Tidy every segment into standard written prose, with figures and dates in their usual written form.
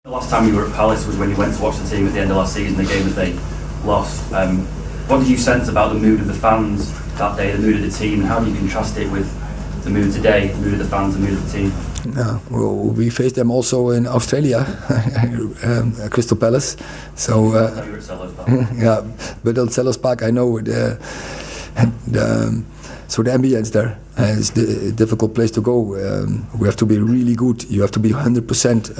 The last time you were at Palace was when you went to watch the team at the end of last season, the game that they lost. What did you sense about the mood of the fans that day, the mood of the team, and how do you contrast it with the mood today, the mood of the fans, the mood of the team? Well, we faced them also in Australia, Crystal Palace. So You were at Sellers Park. yeah, but at Sellers Park, I know so the ambience there is a difficult place to go. We have to be really good. You have to be 100%.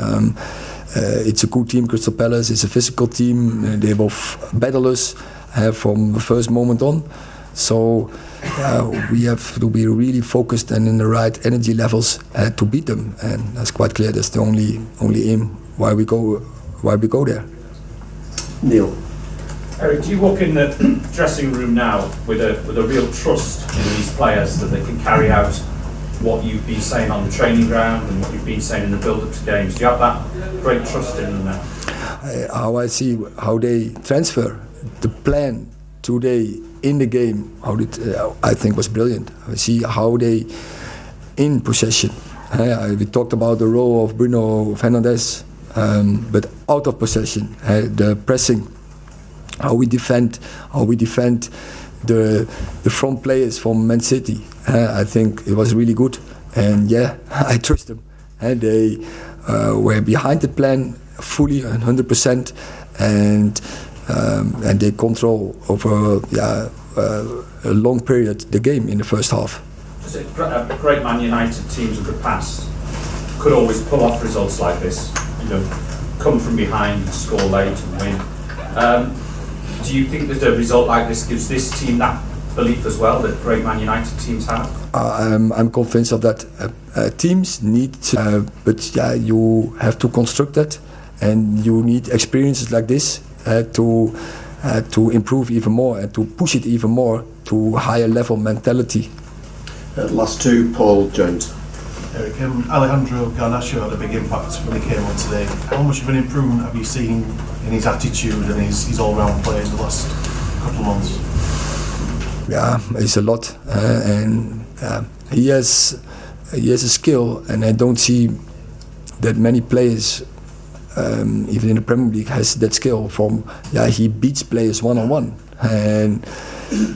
It's a good team, Crystal Palace. It's a physical team. They both battle us from the first moment on. So we have to be really focused and in the right energy levels to beat them. And that's quite clear. That's the only aim why we go there. Neil. Eric, do you walk in the dressing room now with a real trust in these players that they can carry out what you've been saying on the training ground and what you've been saying in the build-up to games? Do you have that great trust in them now? How I see how they transfer the plan today in the game, I think was brilliant. I see how they in possession. We talked about the role of Bruno Fernandes, but out of possession, the pressing. How we defend the front players from Man City. I think it was really good, and yeah, I trust them. They were behind the plan fully 100%, and they control over a long period the game in the first half. Great Man United teams of the past could always pull off results like this. Come from behind, score late, and win. Do you think that a result like this gives this team that belief as well that great Man United teams have? I'm convinced of that. Teams need, but yeah, you have to construct that, and you need experiences like this to improve even more and to push it even more to higher level mentality. Last two, Paul Jones. Eric, Alejandro Garnacho had a big impact when he came on today. How much of an improvement have you seen in his attitude and his all-round play in the last couple of months? Yeah, it's a lot, and he has a skill, and I don't see that many players, even in the Premier League, has that skill. He beats players one-on-one,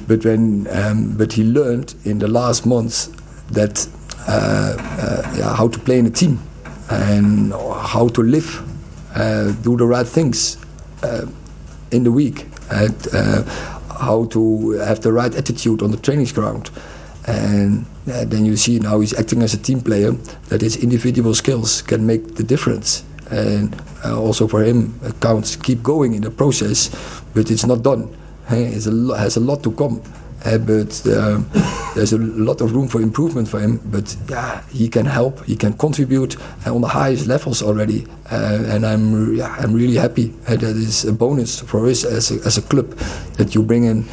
but he learned in the last months that. How to play in a team and how to live, do the right things in the week, and how to have the right attitude on the training ground. And then you see now he's acting as a team player, that his individual skills can make the difference. And also for him, it counts. Keep going in the process, but it's not done. He has a lot to come. But there's a lot of room for improvement for him. But yeah, he can help, he can contribute on the highest levels already. And I'm really happy. That is a bonus for us as a club, that you bring in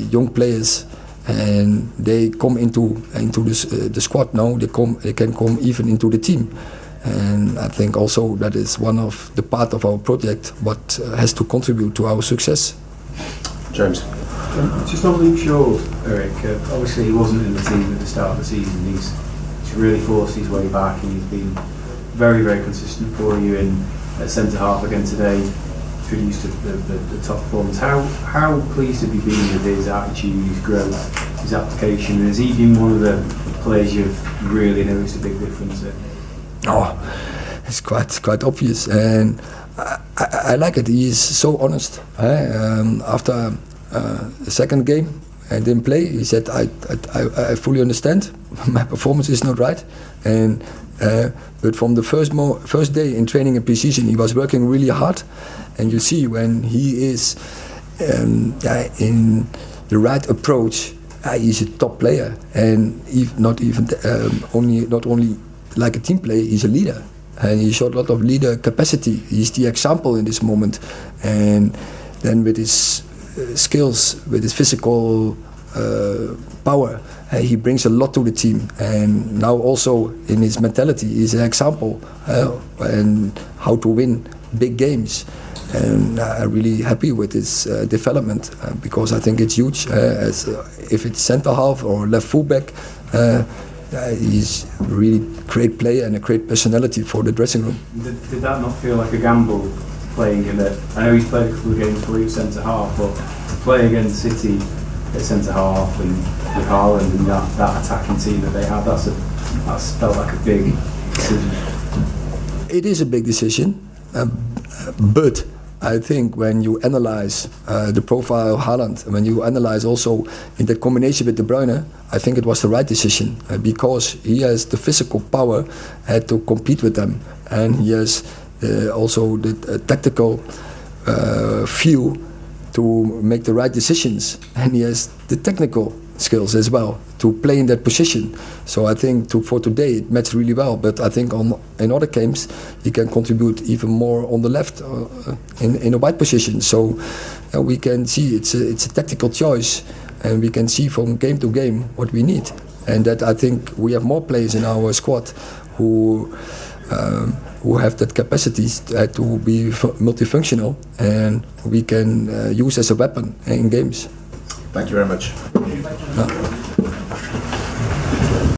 young players and they come into the squad now. They can come even into the team. And I think also that is one of the part of our project what has to contribute to our success. James. Just on Luke Shaw, Eric, obviously he wasn't in the team at the start of the season. He's really forced his way back, and he's been very, very consistent for you at centre half again today, produced the top performance. How pleased have you been with his attitude, his growth, his application? And has he been one of the players you've really noticed a big difference in? Oh, it's quite obvious, and I like it. He is so honest. After the second game, I didn't play. He said, "I fully understand. My performance is not right." And but from the first day in training and pre-season, he was working really hard. And you see when he is in the right approach, he's a top player. And not only like a team player, he's a leader. And he showed a lot of leader capacity. He's the example in this moment. And then with his skills, with his physical power, he brings a lot to the team. And now also in his mentality, he's an example and how to win big games. And I'm really happy with his development because I think it's huge. If it's centre half or left fullback, he's really great player and a great personality for the dressing room. Did that not feel like a gamble playing in it? I know he's played a couple of games for you centre half, but to play against City at centre half and with Haaland and that attacking team that they have, that's felt like a big decision. It is a big decision, but I think when you analyze the profile of Haaland, when you analyze also in that combination with De Bruyne, I think it was the right decision because he has the physical power to compete with them, and he has also the tactical feel to make the right decisions, and he has the technical skills as well to play in that position. So I think for today it matched really well, but I think in other games he can contribute even more on the left in a wide position. So we can see it's a tactical choice, and we can see from game to game what we need, and that I think we have more players in our squad who have that capacity to be multifunctional, and we can use as a weapon in games. Thank you very much.